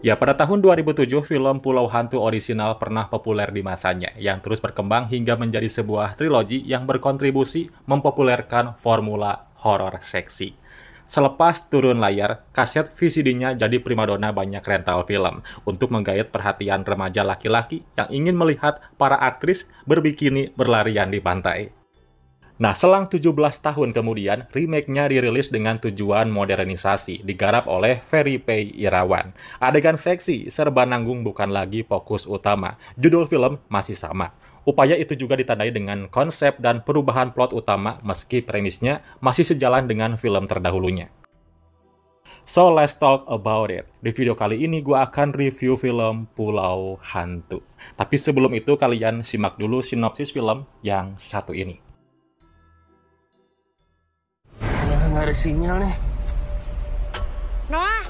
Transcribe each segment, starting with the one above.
Ya, pada tahun 2007, film Pulau Hantu orisinal pernah populer di masanya, yang terus berkembang hingga menjadi sebuah trilogi yang berkontribusi mempopulerkan formula horor seksi. Selepas turun layar, kaset VCD-nya jadi primadona banyak rental film untuk menggait perhatian remaja laki-laki yang ingin melihat para aktris berbikini berlarian di pantai. Nah, selang 17 tahun kemudian, remake-nya dirilis dengan tujuan modernisasi, digarap oleh Ferry Pay Irawan. Adegan seksi, serba nanggung bukan lagi fokus utama. Judul film masih sama. Upaya itu juga ditandai dengan konsep dan perubahan plot utama meski premisnya masih sejalan dengan film terdahulunya. So, let's talk about it. Di video kali ini gue akan review film Pulau Hantu. Tapi sebelum itu, kalian simak dulu sinopsis film yang satu ini. Nggak ada sinyal nih. Noah!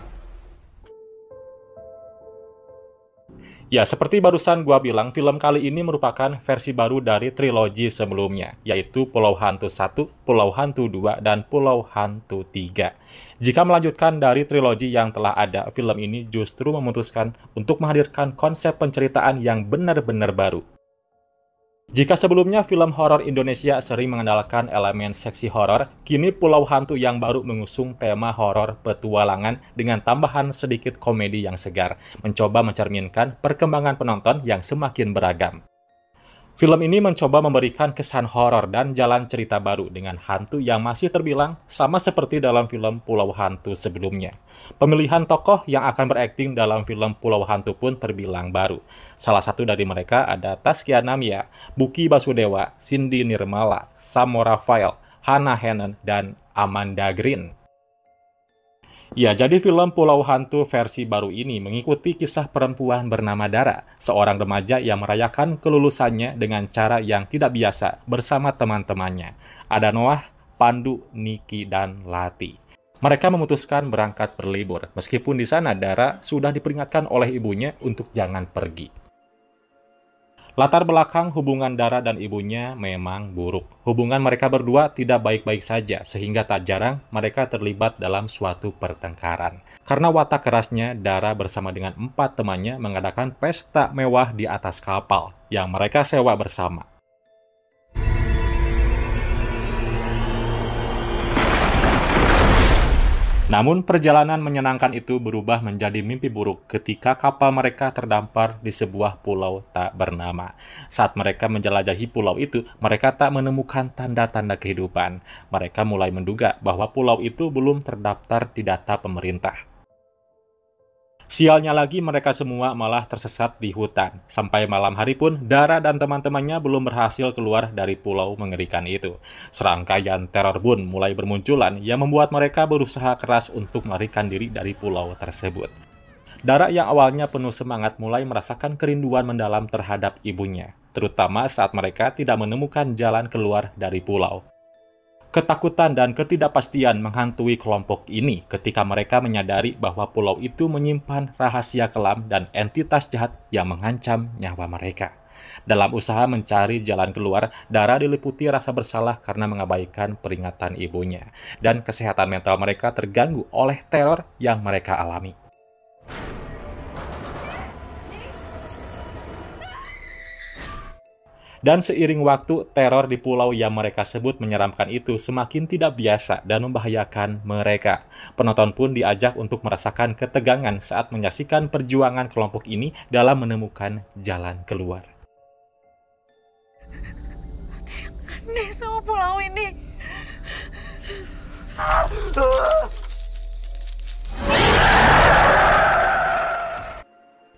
Ya, seperti barusan gua bilang, film kali ini merupakan versi baru dari trilogi sebelumnya, yaitu Pulau Hantu 1, Pulau Hantu 2, dan Pulau Hantu 3. Jika melanjutkan dari trilogi yang telah ada, film ini justru memutuskan untuk menghadirkan konsep penceritaan yang benar-benar baru. Jika sebelumnya film horor Indonesia sering mengandalkan elemen seksi horor, kini Pulau Hantu yang baru mengusung tema horor petualangan dengan tambahan sedikit komedi yang segar, mencoba mencerminkan perkembangan penonton yang semakin beragam. Film ini mencoba memberikan kesan horor dan jalan cerita baru dengan hantu yang masih terbilang sama seperti dalam film Pulau Hantu sebelumnya. Pemilihan tokoh yang akan berakting dalam film Pulau Hantu pun terbilang baru. Salah satu dari mereka ada Taskia Namia, Buki Basudewa, Cindy Nirmala, Samo Rafael, Hannah Hannon, dan Amanda Green. Ya, jadi film Pulau Hantu versi baru ini mengikuti kisah perempuan bernama Dara, seorang remaja yang merayakan kelulusannya dengan cara yang tidak biasa bersama teman-temannya. Ada Noah, Pandu, Niki, dan Lati. Mereka memutuskan berangkat berlibur, meskipun di sana Dara sudah diperingatkan oleh ibunya untuk jangan pergi. Latar belakang hubungan Dara dan ibunya memang buruk. Hubungan mereka berdua tidak baik-baik saja, sehingga tak jarang mereka terlibat dalam suatu pertengkaran. Karena watak kerasnya, Dara bersama dengan 4 temannya mengadakan pesta mewah di atas kapal yang mereka sewa bersama. Namun, perjalanan menyenangkan itu berubah menjadi mimpi buruk ketika kapal mereka terdampar di sebuah pulau tak bernama. Saat mereka menjelajahi pulau itu, mereka tak menemukan tanda-tanda kehidupan. Mereka mulai menduga bahwa pulau itu belum terdaftar di data pemerintah. Sialnya lagi, mereka semua malah tersesat di hutan. Sampai malam hari pun, Dara dan teman-temannya belum berhasil keluar dari pulau mengerikan itu. Serangkaian teror pun mulai bermunculan yang membuat mereka berusaha keras untuk melarikan diri dari pulau tersebut. Dara yang awalnya penuh semangat mulai merasakan kerinduan mendalam terhadap ibunya, terutama saat mereka tidak menemukan jalan keluar dari pulau. Ketakutan dan ketidakpastian menghantui kelompok ini ketika mereka menyadari bahwa pulau itu menyimpan rahasia kelam dan entitas jahat yang mengancam nyawa mereka. Dalam usaha mencari jalan keluar, Dara diliputi rasa bersalah karena mengabaikan peringatan ibunya, dan kesehatan mental mereka terganggu oleh teror yang mereka alami. Dan seiring waktu, teror di pulau yang mereka sebut menyeramkan itu semakin tidak biasa dan membahayakan mereka. Penonton pun diajak untuk merasakan ketegangan saat menyaksikan perjuangan kelompok ini dalam menemukan jalan keluar. Aneh sama pulau ini.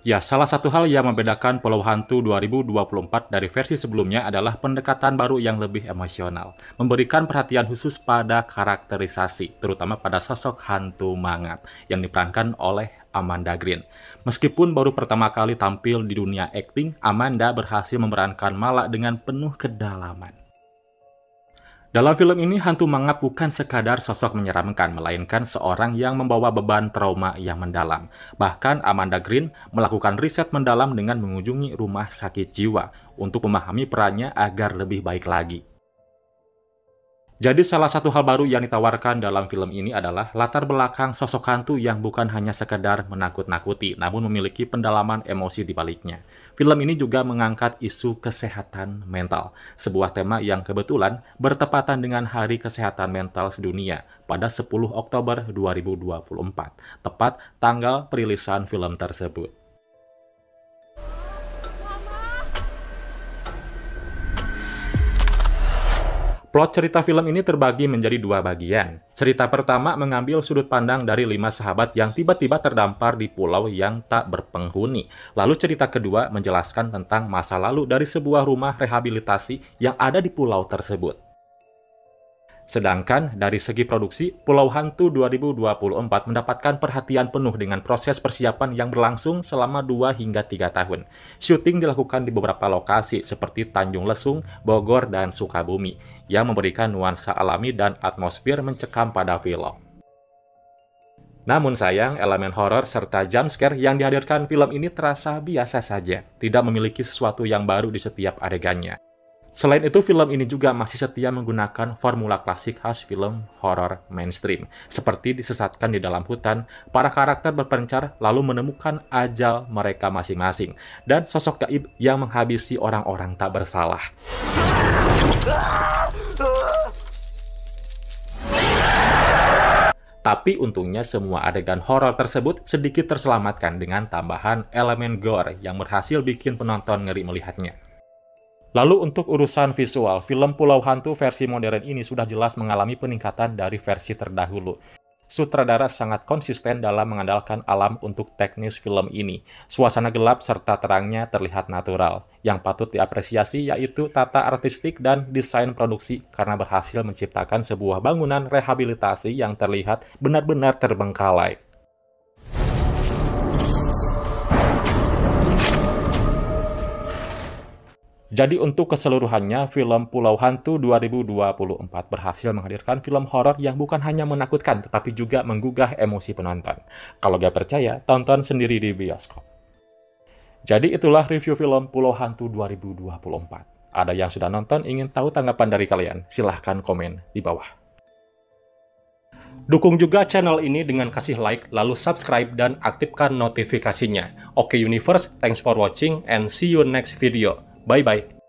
Ya, salah satu hal yang membedakan Pulau Hantu 2024 dari versi sebelumnya adalah pendekatan baru yang lebih emosional, memberikan perhatian khusus pada karakterisasi, terutama pada sosok hantu mangap yang diperankan oleh Amanda Green. Meskipun baru pertama kali tampil di dunia akting, Amanda berhasil memerankan Mala dengan penuh kedalaman. Dalam film ini, hantu mangap bukan sekadar sosok menyeramkan, melainkan seorang yang membawa beban trauma yang mendalam. Bahkan Amanda Green melakukan riset mendalam dengan mengunjungi rumah sakit jiwa untuk memahami perannya agar lebih baik lagi. Jadi salah satu hal baru yang ditawarkan dalam film ini adalah latar belakang sosok hantu yang bukan hanya sekedar menakut-nakuti, namun memiliki pendalaman emosi di baliknya. Film ini juga mengangkat isu kesehatan mental, sebuah tema yang kebetulan bertepatan dengan Hari Kesehatan Mental Sedunia pada 10 Oktober 2024, tepat tanggal perilisan film tersebut. Plot cerita film ini terbagi menjadi dua bagian. Cerita pertama mengambil sudut pandang dari 5 sahabat yang tiba-tiba terdampar di pulau yang tak berpenghuni. Lalu cerita kedua menjelaskan tentang masa lalu dari sebuah rumah rehabilitasi yang ada di pulau tersebut. Sedangkan dari segi produksi, Pulau Hantu 2024 mendapatkan perhatian penuh dengan proses persiapan yang berlangsung selama 2 hingga 3 tahun. Syuting dilakukan di beberapa lokasi seperti Tanjung Lesung, Bogor, dan Sukabumi, yang memberikan nuansa alami dan atmosfer mencekam pada film. Namun sayang, elemen horor serta jumpscare yang dihadirkan film ini terasa biasa saja, tidak memiliki sesuatu yang baru di setiap adegannya. Selain itu, film ini juga masih setia menggunakan formula klasik khas film horor mainstream, seperti disesatkan di dalam hutan, para karakter berpencar lalu menemukan ajal mereka masing-masing, dan sosok gaib yang menghabisi orang-orang tak bersalah. Tapi untungnya semua adegan horor tersebut sedikit terselamatkan dengan tambahan elemen gore yang berhasil bikin penonton ngeri melihatnya. Lalu untuk urusan visual, film Pulau Hantu versi modern ini sudah jelas mengalami peningkatan dari versi terdahulu. Sutradara sangat konsisten dalam mengandalkan alam untuk teknis film ini. Suasana gelap serta terangnya terlihat natural. Yang patut diapresiasi yaitu tata artistik dan desain produksi karena berhasil menciptakan sebuah bangunan rehabilitasi yang terlihat benar-benar terbengkalai. Jadi untuk keseluruhannya, film Pulau Hantu 2024 berhasil menghadirkan film horor yang bukan hanya menakutkan, tetapi juga menggugah emosi penonton. Kalau gak percaya, tonton sendiri di bioskop. Jadi itulah review film Pulau Hantu 2024. Ada yang sudah nonton, ingin tahu tanggapan dari kalian? Silahkan komen di bawah. Dukung juga channel ini dengan kasih like, lalu subscribe dan aktifkan notifikasinya. Oke Universe, thanks for watching and see you next video. Bye-bye.